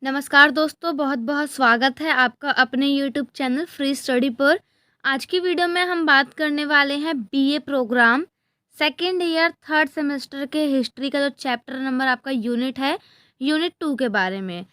नमस्कार दोस्तों, बहुत बहुत स्वागत है आपका अपने यूट्यूब चैनल फ्री स्टडी पर। आज की वीडियो में हम बात करने वाले हैं BA programme second year third semester के हिस्ट्री का जो चैप्टर नंबर आपका यूनिट है, यूनिट 2 के बारे में।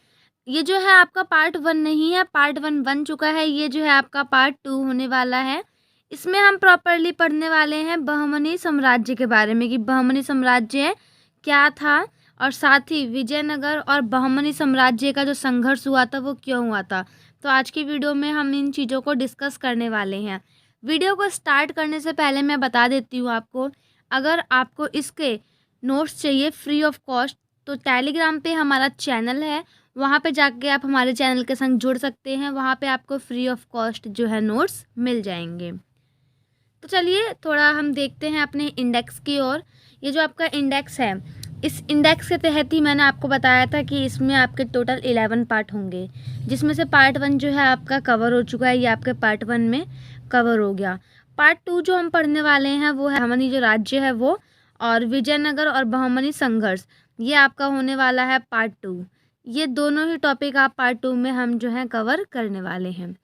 ये जो है आपका पार्ट 1 नहीं है, पार्ट 1 बन चुका है। ये जो है आपका पार्ट 2 होने वाला है। इसमें हम प्रॉपरली पढ़ने वाले हैं बहमनी साम्राज्य के बारे में कि बहमनी साम्राज्य क्या था, और साथ ही विजयनगर और बहमनी साम्राज्य का जो संघर्ष हुआ था वो क्यों हुआ था। तो आज की वीडियो में हम इन चीज़ों को डिस्कस करने वाले हैं। वीडियो को स्टार्ट करने से पहले मैं बता देती हूँ आपको, अगर आपको इसके नोट्स चाहिए फ्री ऑफ कॉस्ट तो टेलीग्राम पे हमारा चैनल है, वहाँ पे जाके आप हमारे चैनल के संग जुड़ सकते हैं। वहाँ पे आपको फ्री ऑफ कॉस्ट जो है नोट्स मिल जाएंगे। तो चलिए थोड़ा हम देखते हैं अपने इंडेक्स की ओर। ये जो आपका इंडेक्स है, इस इंडेक्स के तहत ही मैंने आपको बताया था कि इसमें आपके टोटल 11 पार्ट होंगे, जिसमें से पार्ट 1 जो है आपका कवर हो चुका है। ये आपके पार्ट 1 में कवर हो गया। पार्ट 2 जो हम पढ़ने वाले हैं वो है बहमनी जो राज्य है वो, और विजयनगर और बहमनी संघर्ष, ये आपका होने वाला है पार्ट 2। ये दोनों ही टॉपिक आप पार्ट 2 में हम जो है कवर करने वाले हैं।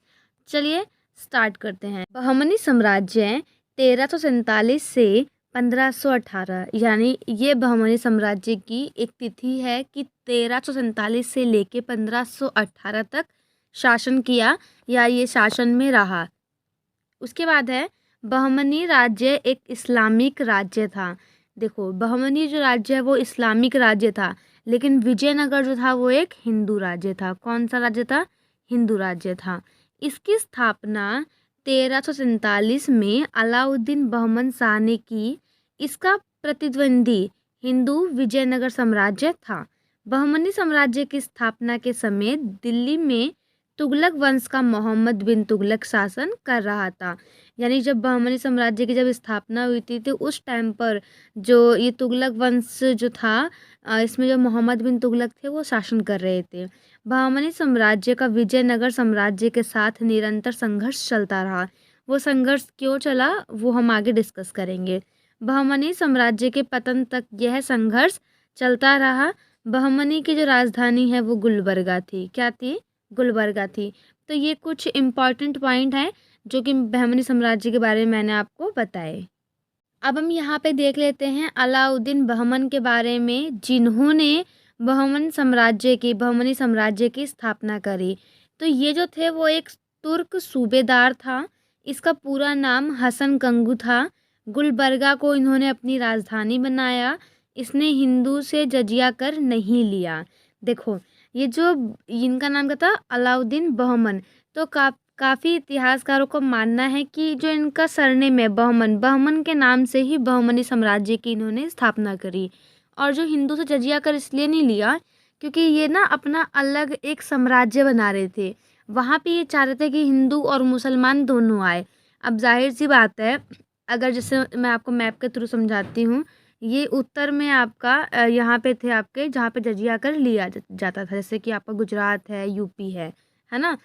चलिए स्टार्ट करते हैं। बहमनी साम्राज्य 1347 से 1518, यानी ये बहमनी साम्राज्य की एक तिथि है कि 1347 से लेके 1518 तक शासन किया या ये शासन में रहा। उसके बाद है बहमनी राज्य एक इस्लामिक राज्य था। देखो, बहमनी जो राज्य है वो इस्लामिक राज्य था, लेकिन विजयनगर जो था वो एक हिंदू राज्य था। कौन सा राज्य था? हिंदू राज्य था। इसकी स्थापना 1347 में अलाउद्दीन बहमन शाह ने की। इसका प्रतिद्वंदी हिंदू विजयनगर साम्राज्य था। बहमनी साम्राज्य की स्थापना के समय दिल्ली में तुगलक वंश का मोहम्मद बिन तुगलक शासन कर रहा था। यानी जब बहमनी साम्राज्य की जब स्थापना हुई थी तो उस टाइम पर जो ये तुगलक वंश जो था, इसमें जो मोहम्मद बिन तुगलक थे वो शासन कर रहे थे। बहमनी साम्राज्य का विजयनगर साम्राज्य के साथ निरंतर संघर्ष चलता रहा। वो संघर्ष क्यों चला वो हम आगे डिस्कस करेंगे। बहमनी साम्राज्य के पतन तक यह संघर्ष चलता रहा। बहमनी की जो राजधानी है वो गुलबर्गा थी। क्या थी? गुलबर्गा थी। तो ये कुछ इम्पॉर्टेंट पॉइंट हैं जो कि बहमनी साम्राज्य के बारे में मैंने आपको बताए। अब हम यहाँ पे देख लेते हैं अलाउद्दीन बहमन के बारे में, जिन्होंने बहमनी साम्राज्य की स्थापना करी। तो ये जो थे वो एक तुर्क सूबेदार था। इसका पूरा नाम हसन कंगू था। गुलबर्गा को इन्होंने अपनी राजधानी बनाया। इसने हिंदू से जजिया कर नहीं लिया। देखो, ये जो इनका नाम क्या था? अलाउद्दीन बहमन। तो काफ़ी इतिहासकारों को मानना है कि जो इनका सरनेम है बहमन, बहमन के नाम से ही बहमनी साम्राज्य की इन्होंने स्थापना करी। और जो हिंदू से जजिया कर इसलिए नहीं लिया क्योंकि ये ना अपना अलग एक साम्राज्य बना रहे थे। वहाँ पे ये चाह रहे थे कि हिंदू और मुसलमान दोनों आए। अब जाहिर सी बात है, अगर जैसे मैं आपको मैप के थ्रू समझाती हूँ, ये उत्तर में आपका यहाँ पे थे आपके जहाँ पे जजिया कर लिया जाता था, जैसे कि आपका गुजरात है, यूपी है ना।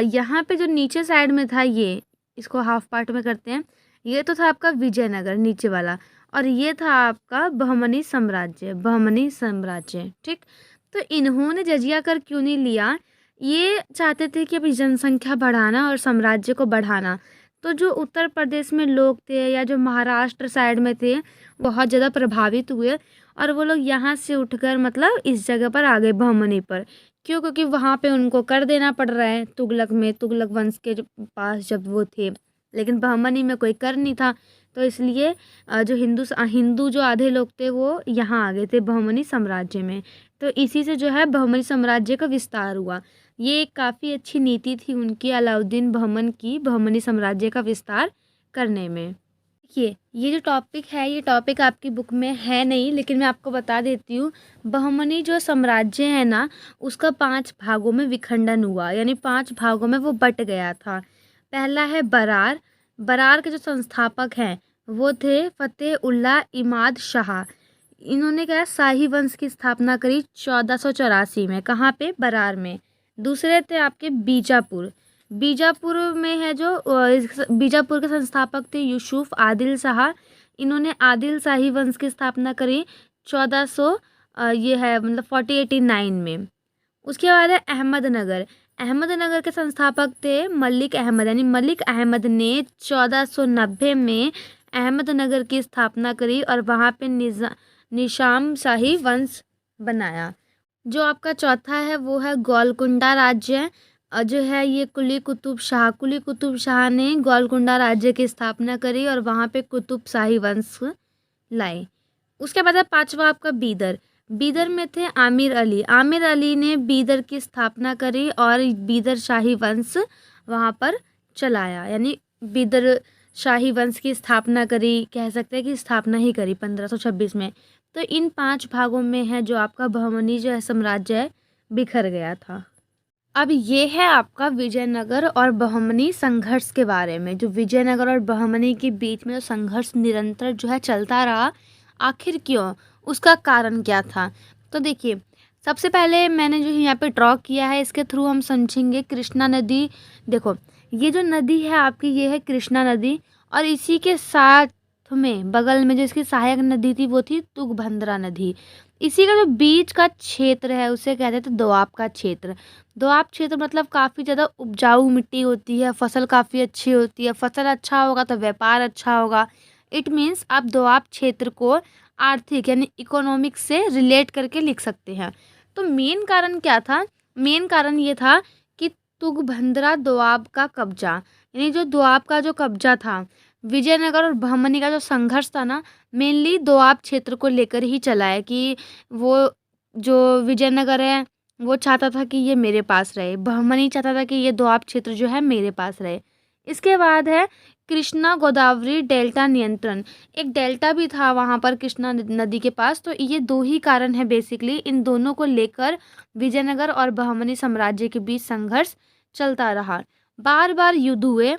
यहाँ पे जो नीचे साइड में था, ये इसको हाफ पार्ट में करते हैं। ये तो था आपका विजयनगर नीचे वाला, और ये था आपका बहमनी साम्राज्य। ठीक, तो इन्होंने जजिया कर क्यों नहीं लिया? ये चाहते थे कि अपनी जनसंख्या बढ़ाना और साम्राज्य को बढ़ाना। तो जो उत्तर प्रदेश में लोग थे या जो महाराष्ट्र साइड में थे, बहुत ज़्यादा प्रभावित हुए, और वो लोग यहाँ से उठकर मतलब इस जगह पर आ गए, बहमनी पर। क्यों? क्योंकि वहाँ पे उनको कर देना पड़ रहा है तुगलक वंश के जो पास जब वो थे, लेकिन बहमनी में कोई कर नहीं था। तो इसलिए जो हिंदू जो आधे लोग थे वो यहाँ आ गए थे बहमनी साम्राज्य में। तो इसी से जो है बहमनी साम्राज्य का विस्तार हुआ। ये एक काफ़ी अच्छी नीति थी उनकी, अलाउद्दीन बहमन की, बहमनी साम्राज्य का विस्तार करने में। देखिए, ये जो टॉपिक है ये टॉपिक आपकी बुक में है नहीं, लेकिन मैं आपको बता देती हूँ। बहमनी जो साम्राज्य है ना, उसका 5 भागों में विखंडन हुआ, यानी 5 भागों में वो बट गया था। पहला है बरार। बरार के जो संस्थापक हैं वो थे फतेह उल्लाह इमाद शाह। इन्होंने क्या, शाही वंश की स्थापना करी 1484 में। कहाँ पे? बरार में। दूसरे थे आपके बीजापुर। बीजापुर में है जो बीजापुर के संस्थापक थे यूसुफ आदिल शाह। इन्होंने आदिल शाही वंश की स्थापना करी 1400 ये है मतलब 1489 में। उसके बाद है अहमदनगर। अहमदनगर के संस्थापक थे मलिक अहमद, यानी मलिक अहमद ने 1490 में अहमदनगर की स्थापना करी और वहाँ पे निज़ाम शाही वंश बनाया। जो आपका चौथा है वो है गोलकुंडा राज्य। जो है ये कुली कुतुब शाह ने गोलकुंडा राज्य की स्थापना करी और वहाँ पे कुतुब शाही वंश लाए। उसके बाद है पांचवा आपका बीदर। बीदर में थे आमिर अली। आमिर अली ने बीदर की स्थापना करी और बीदर शाही वंश वहाँ पर चलाया, यानी बीदर शाही वंश की स्थापना करी, कह सकते हैं कि स्थापना ही करी 1526 में। तो इन 5 भागों में है जो आपका बहमनी जो है साम्राज्य है बिखर गया था। अब ये है आपका विजयनगर और बहमनी संघर्ष के बारे में। जो विजयनगर और बहमनी के बीच में जो संघर्ष निरंतर जो है चलता रहा, आखिर क्यों, उसका कारण क्या था। तो देखिए, सबसे पहले मैंने जो यहाँ पे ड्रॉ किया है इसके थ्रू हम समझेंगे कृष्णा नदी। देखो, ये जो नदी है आपकी, ये है कृष्णा नदी और इसी के साथ में बगल में जो इसकी सहायक नदी थी वो थी तुंगभद्रा नदी। इसी का जो बीच का क्षेत्र है उसे कहते थे दोआब का क्षेत्र। दोआब क्षेत्र मतलब काफ़ी ज़्यादा उपजाऊ मिट्टी होती है, फसल काफ़ी अच्छी होती है, फसल अच्छा होगा तो व्यापार अच्छा होगा। इट मीन्स आप दोआब क्षेत्र को आर्थिक यानी इकोनॉमिक्स से रिलेट करके लिख सकते हैं। तो मेन कारण क्या था, मेन कारण ये था कि तुंगभद्रा दोआब का कब्जा, यानी जो दोआब का जो कब्जा था, विजयनगर और बहमनी का जो संघर्ष था ना, मेनली दोआब क्षेत्र को लेकर ही चला है कि वो जो विजयनगर है वो चाहता था कि ये मेरे पास रहे, बहमनी चाहता था कि ये दोआब क्षेत्र जो है मेरे पास रहे। इसके बाद है कृष्णा गोदावरी डेल्टा नियंत्रण। एक डेल्टा भी था वहाँ पर कृष्णा नदी के पास। तो ये दो ही कारण है बेसिकली, इन दोनों को लेकर विजयनगर और बहमनी साम्राज्य के बीच संघर्ष चलता रहा। बार बार युद्ध हुए,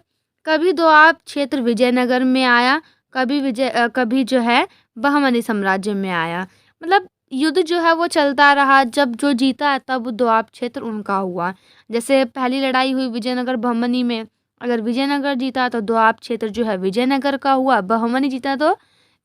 कभी दोआब क्षेत्र विजयनगर में आया, कभी जो है बहमनी साम्राज्य में आया। मतलब युद्ध जो है वो चलता रहा, जब जो जीता तब दोआब क्षेत्र उनका हुआ। जैसे पहली लड़ाई हुई विजयनगर बहमनी में, अगर विजयनगर जीता तो दोआब क्षेत्र जो है विजयनगर का हुआ, बहमनी जीता तो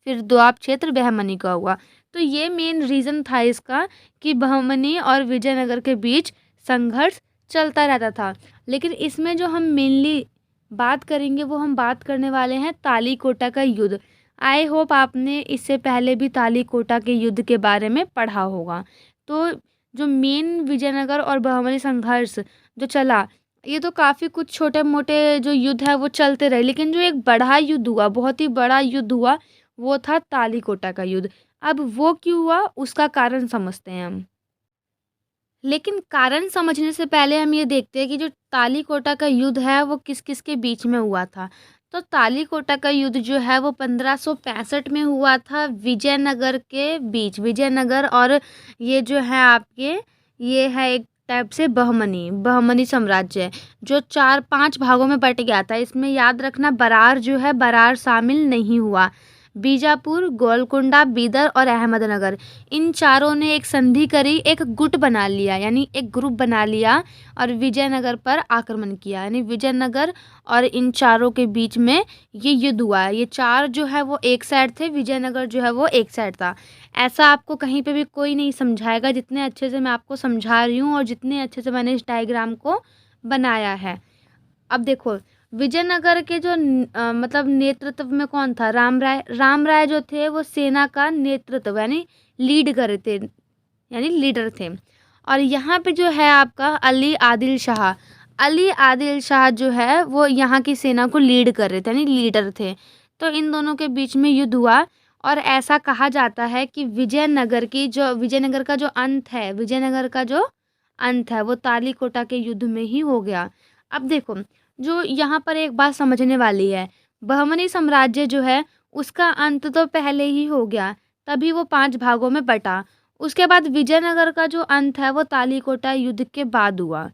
फिर दोआब क्षेत्र बहमनी का हुआ। तो ये मेन रीज़न था इसका कि बहमनी और विजयनगर के बीच संघर्ष चलता रहता था। लेकिन इसमें जो हम मेनली बात करेंगे वो हम बात करने वाले हैं तालीकोटा का युद्ध। आई होप आपने इससे पहले भी तालीकोटा के युद्ध के बारे में पढ़ा होगा। तो जो मेन विजयनगर और बहमनी संघर्ष जो चला, ये तो काफ़ी कुछ छोटे मोटे जो युद्ध है वो चलते रहे, लेकिन जो एक बड़ा युद्ध हुआ, बहुत ही बड़ा युद्ध हुआ, वो था तालीकोटा का युद्ध। अब वो क्यों हुआ उसका कारण समझते हैं हम। लेकिन कारण समझने से पहले हम ये देखते हैं कि जो तालीकोटा का युद्ध है वो किस किस के बीच में हुआ था। तो तालीकोटा का युद्ध जो है वो 1565 में हुआ था विजयनगर के बीच। विजयनगर और ये जो है आपके, ये है एक टाइप से बहमनी साम्राज्य जो 4-5 भागों में बट गया था। इसमें याद रखना बरार जो है, बरार शामिल नहीं हुआ। बीजापुर, गोलकुंडा, बीदर और अहमदनगर, इन चारों ने एक संधि करी, एक गुट बना लिया, यानी एक ग्रुप बना लिया और विजयनगर पर आक्रमण किया। यानी विजयनगर और इन चारों के बीच में ये युद्ध हुआ। ये चार जो है वो एक साइड थे, विजयनगर जो है वो एक साइड था। ऐसा आपको कहीं पे भी कोई नहीं समझाएगा जितने अच्छे से मैं आपको समझा रही हूँ और जितने अच्छे से मैंने इस डायग्राम को बनाया है। अब देखो, विजयनगर के जो मतलब नेतृत्व में कौन था, राम राय। राम राय जो थे वो सेना का नेतृत्व यानी लीड कर थे, यानी लीडर थे। और यहाँ पे जो है आपका अली आदिल शाह, अली आदिल शाह जो है वो यहाँ की सेना को लीड कर रहे थे, यानी लीडर थे। तो इन दोनों के बीच में युद्ध हुआ और ऐसा कहा जाता है कि विजयनगर का जो अंत है, विजयनगर का जो अंत है वो तालीकोटा के युद्ध में ही हो गया। अब देखो, जो यहाँ पर एक बात समझने वाली है, बहमनी साम्राज्य जो है उसका अंत तो पहले ही हो गया, तभी वो 5 भागों में बटा। उसके बाद विजयनगर का जो अंत है वो तालीकोटा युद्ध के बाद हुआ।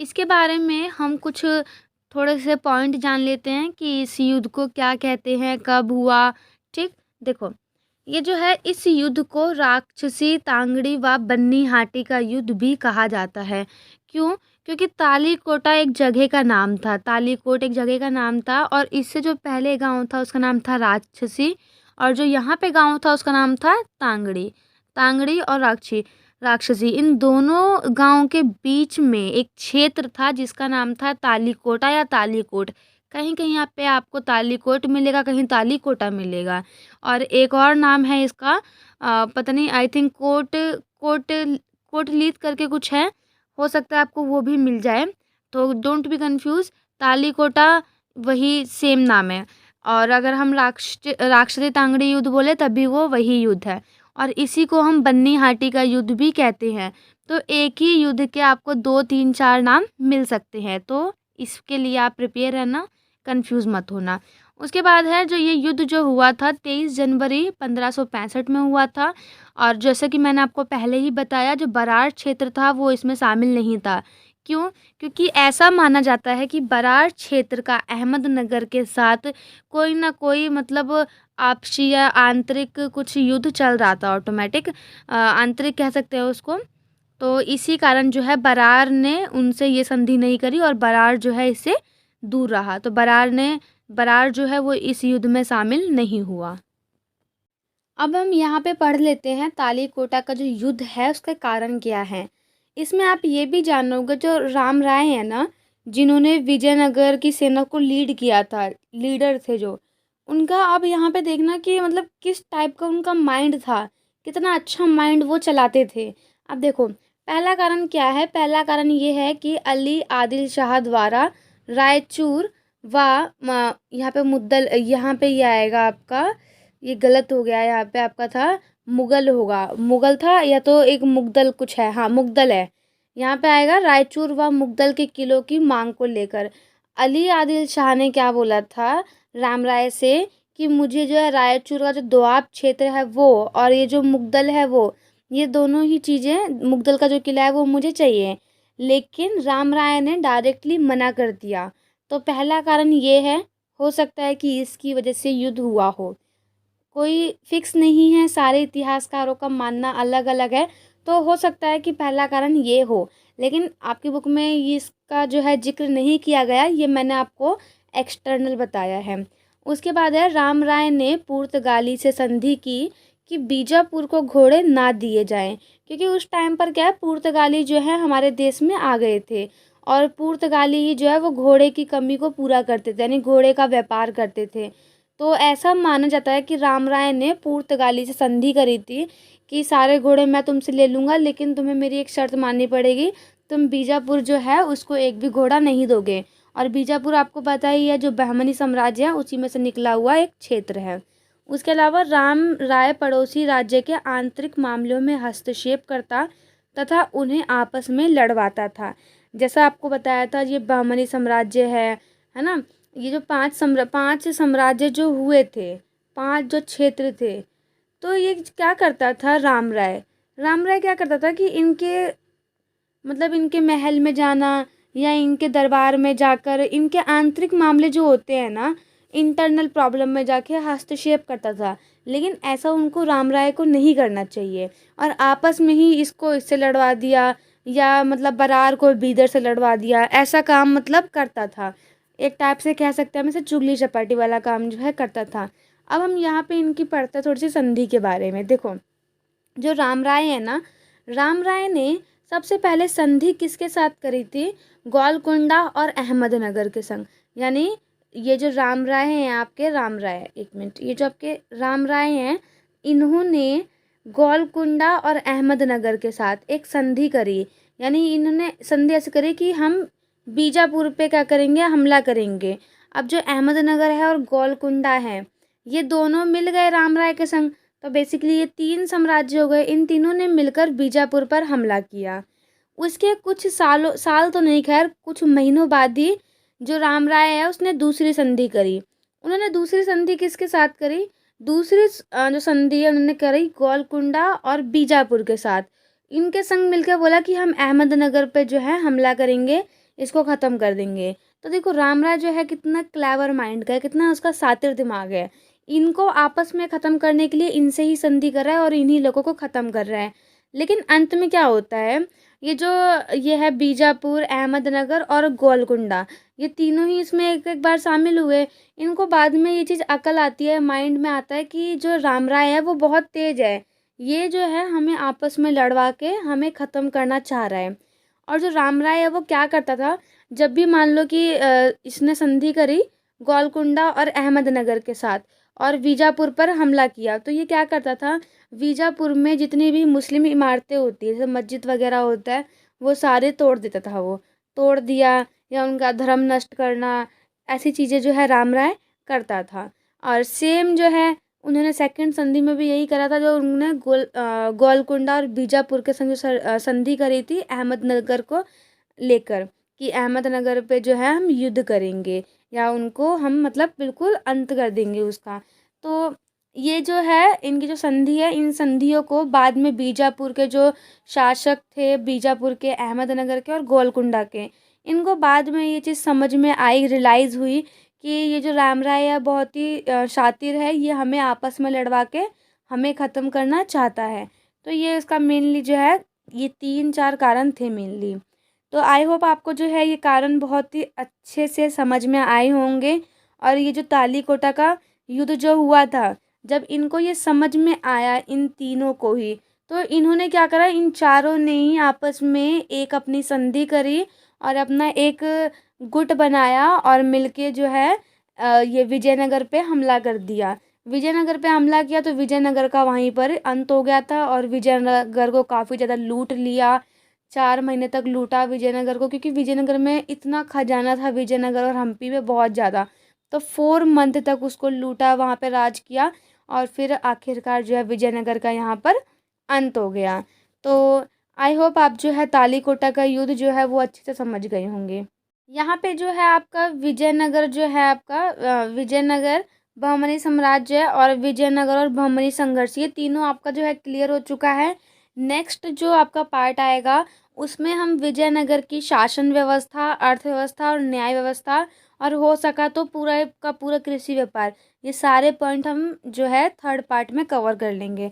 इसके बारे में हम कुछ थोड़े से पॉइंट जान लेते हैं कि इस युद्ध को क्या कहते हैं, कब हुआ। ठीक, देखो, ये जो है इस युद्ध को राक्षसी तांगड़ी व बन्नी हाटी का युद्ध भी कहा जाता है। क्यों? क्योंकि तालीकोटा एक जगह का नाम था, तालीकोट एक जगह का नाम था और इससे जो पहले गांव था उसका नाम था राक्षसी और जो यहाँ पे गांव था उसका नाम था तांगड़ी। तांगड़ी और राक्षसी, इन दोनों गाँव के बीच में एक क्षेत्र था जिसका नाम था तालीकोटा या तालीकोट। कहीं-कहीं यहाँ पे आपको तालीकोट मिलेगा, कहीं तालीकोटा मिलेगा। और एक और नाम है इसका, पता नहीं, आई थिंक कोट कोटलीत करके कुछ है, हो सकता है आपको वो भी मिल जाए। तो डोंट बी कन्फ्यूज़, तालीकोटा वही सेम नाम है। और अगर हम राक्षसी तांगड़ी युद्ध बोले तब भी वो वही युद्ध है। और इसी को हम बन्नी हाटी का युद्ध भी कहते हैं। तो एक ही युद्ध के आपको 2, 3, 4 नाम मिल सकते हैं, तो इसके लिए आप प्रिपेयर रहना, कंफ्यूज मत होना। उसके बाद है जो ये युद्ध जो हुआ था 23 जनवरी 1565 में हुआ था। और जैसे कि मैंने आपको पहले ही बताया, जो बराड़ क्षेत्र था वो इसमें शामिल नहीं था। क्यों? क्योंकि ऐसा माना जाता है कि बराड़ क्षेत्र का अहमदनगर के साथ कोई ना कोई मतलब आपसी या आंतरिक कुछ युद्ध चल रहा था, ऑटोमेटिक आंतरिक कह सकते हैं उसको। तो इसी कारण जो है बराड़ ने उनसे ये संधि नहीं करी और बराड़ जो है इससे दूर रहा। तो बराड़ जो है वो इस युद्ध में शामिल नहीं हुआ। अब हम यहाँ पे पढ़ लेते हैं तालीकोटा का जो युद्ध है उसका कारण क्या है। इसमें आप ये भी जानोगे, जो राम राय है ना, जिन्होंने विजयनगर की सेना को लीड किया था, लीडर थे जो, उनका अब यहाँ पे देखना कि मतलब किस टाइप का उनका माइंड था, कितना अच्छा माइंड वो चलाते थे। अब देखो, पहला कारण क्या है? पहला कारण ये है कि अली आदिल शाह द्वारा रायचूर व यहाँ पे मुद्दल, यहाँ पे ये आएगा आपका, ये गलत हो गया, यहाँ पे आपका था मुगल, होगा मुगल था या तो एक मुगदल कुछ है, हाँ मुगदल है। यहाँ पे आएगा रायचूर व मुगदल के किलों की मांग को लेकर अली आदिल शाह ने क्या बोला था राम राय से कि मुझे जो है रायचूर का जो दोआब क्षेत्र है वो और ये जो मुगदल है वो, ये दोनों ही चीज़ें, मुगदल का जो किला है वो मुझे चाहिए। लेकिन राम राय ने डायरेक्टली मना कर दिया। तो पहला कारण ये है, हो सकता है कि इसकी वजह से युद्ध हुआ हो। कोई फिक्स नहीं है, सारे इतिहासकारों का मानना अलग अलग है। तो हो सकता है कि पहला कारण ये हो, लेकिन आपकी बुक में ये इसका जो है जिक्र नहीं किया गया, ये मैंने आपको एक्सटर्नल बताया है। उसके बाद है राम राय ने पुर्तगाली से संधि की कि बीजापुर को घोड़े ना दिए जाएं, क्योंकि उस टाइम पर क्या है, पुर्तगाली जो है हमारे देश में आ गए थे और पुर्तगाली ही जो है वो घोड़े की कमी को पूरा करते थे, यानी घोड़े का व्यापार करते थे। तो ऐसा माना जाता है कि राम राय ने पुर्तगाली से संधि करी थी कि सारे घोड़े मैं तुमसे ले लूँगा, लेकिन तुम्हें मेरी एक शर्त माननी पड़ेगी, तुम बीजापुर जो है उसको एक भी घोड़ा नहीं दोगे। और बीजापुर आपको पता ही है, जो बहमनी साम्राज्य है उसी में से निकला हुआ एक क्षेत्र है। उसके अलावा राम राय पड़ोसी राज्य के आंतरिक मामलों में हस्तक्षेप करता तथा उन्हें आपस में लड़वाता था। जैसा आपको बताया था, ये बहमनी साम्राज्य है ना, ये जो पांच साम्राज्य जो हुए थे, 5 जो क्षेत्र थे, तो ये क्या करता था राम राय क्या करता था कि इनके मतलब इनके महल में जाना या इनके दरबार में जाकर इनके आंतरिक मामले जो होते हैं ना, इंटरनल प्रॉब्लम में जाके हस्तक्षेप करता था। लेकिन ऐसा उनको राम राय को नहीं करना चाहिए और आपस में ही इसको इससे लड़वा दिया या मतलब बरार को बीदर से लड़वा दिया, ऐसा काम मतलब करता था। एक टाइप से कह सकते हैं हम इसे चुगली चपाटी वाला काम जो है करता था। अब हम यहाँ पे इनकी पढ़ते हैं थोड़ी सी संधि के बारे में। देखो, जो राम राय है ना, राम राय ने सबसे पहले संधि किसके साथ करी थी? गोलकुंडा और अहमदनगर के संग। यानी ये जो राम राय हैं आपके, राम राय, एक मिनट, ये जो आपके राम राय हैं, इन्होंने गोलकुंडा और अहमदनगर के साथ एक संधि करी। यानी इन्होंने संधि ऐसे करी कि हम बीजापुर पे क्या करेंगे, हमला करेंगे। अब जो अहमदनगर है और गोलकुंडा है, ये दोनों मिल गए राम राय के संग। तो बेसिकली ये 3 साम्राज्य हो गए, इन तीनों ने मिलकर बीजापुर पर हमला किया। उसके कुछ साल तो नहीं, खैर कुछ महीनों बाद ही जो राम राय है उसने दूसरी संधि करी। उन्होंने दूसरी संधि किसके साथ करी? दूसरी जो संधि है उन्होंने करी गोलकुंडा और बीजापुर के साथ। इनके संग मिलकर बोला कि हम अहमदनगर पे जो है हमला करेंगे, इसको ख़त्म कर देंगे। तो देखो राम राय जो है कितना क्लेवर माइंड का है, कितना उसका शातिर दिमाग है। इनको आपस में ख़त्म करने के लिए इनसे ही संधि कर रहा है और इन्हीं लोगों को ख़त्म कर रहा है। लेकिन अंत में क्या होता है, ये है बीजापुर, अहमदनगर और गोलकुंडा, ये तीनों ही इसमें एक एक बार शामिल हुए। इनको बाद में ये चीज़ अकल आती है, माइंड में आता है कि जो राम राय है वो बहुत तेज़ है, ये जो है हमें आपस में लड़वा के हमें ख़त्म करना चाह रहा है। और जो राम राय है वो क्या करता था, जब भी मान लो कि इसने संधि करी गोलकुंडा और अहमदनगर के साथ और बीजापुर पर हमला किया, तो ये क्या करता था, बीजापुर में जितनी भी मुस्लिम इमारतें होती है जैसे मस्जिद वगैरह होता है वो सारे तोड़ देता था। वो तोड़ दिया या उनका धर्म नष्ट करना, ऐसी चीज़ें जो है राम राय करता था। और सेम जो है उन्होंने सेकंड संधि में भी यही करा था, जो उन्होंने गोलकुंडा और बीजापुर के संग जो संधि करी थी अहमदनगर को लेकर, कि अहमदनगर पे जो है हम युद्ध करेंगे या उनको हम मतलब बिल्कुल अंत कर देंगे उसका। तो ये जो है इनकी जो संधि है, इन संधियों को बाद में बीजापुर के जो शासक थे, बीजापुर के, अहमदनगर के और गोलकुंडा के, इनको बाद में ये चीज़ समझ में आई, रियलाइज़ हुई कि ये जो राम राय है बहुत ही शातिर है, ये हमें आपस में लड़वा के हमें ख़त्म करना चाहता है। तो ये इसका मेनली जो है ये 3-4 कारण थे मेनली। तो आई होप आपको जो है ये कारण बहुत ही अच्छे से समझ में आए होंगे। और ये जो तालीकोटा का युद्ध जो हुआ था, जब इनको ये समझ में आया इन तीनों को ही, तो इन्होंने क्या करा, इन चारों ने ही आपस में एक अपनी संधि करी और अपना एक गुट बनाया और मिलके जो है ये विजयनगर पे हमला कर दिया। विजयनगर पे हमला किया तो विजयनगर का वहीं पर अंत हो गया था और विजयनगर को काफ़ी ज़्यादा लूट लिया। 4 महीने तक लूटा विजयनगर को, क्योंकि विजयनगर में इतना खजाना था, विजयनगर और हम्पी में बहुत ज़्यादा। तो 4 मंथ तक उसको लूटा, वहाँ पे राज किया और फिर आखिरकार जो है विजयनगर का यहाँ पर अंत हो गया। तो आई होप आप जो है तालीकोटा का युद्ध जो है वो अच्छे से समझ गए होंगे। यहाँ पे जो है आपका विजयनगर जो है आपका विजयनगर, बहमनी साम्राज्य और विजयनगर और बहमनी संघर्ष, ये तीनों आपका जो है क्लियर हो चुका है। नेक्स्ट जो आपका पार्ट आएगा उसमें हम विजयनगर की शासन व्यवस्था, अर्थव्यवस्था और न्याय व्यवस्था और हो सका तो पूरा का पूरा कृषि व्यापार, ये सारे पॉइंट हम जो है थर्ड पार्ट में कवर कर लेंगे।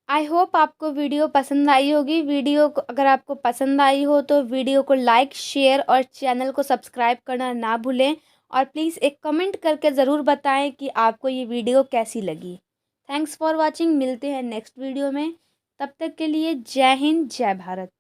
आई होप आपको वीडियो पसंद आई होगी। वीडियो को अगर आपको पसंद आई हो तो वीडियो को लाइक, शेयर और चैनल को सब्सक्राइब करना ना भूलें। और प्लीज़ एक कमेंट करके ज़रूर बताएं कि आपको ये वीडियो कैसी लगी। थैंक्स फॉर वॉचिंग, मिलते हैं नेक्स्ट वीडियो में। तब तक के लिए जय हिंद, जय भारत।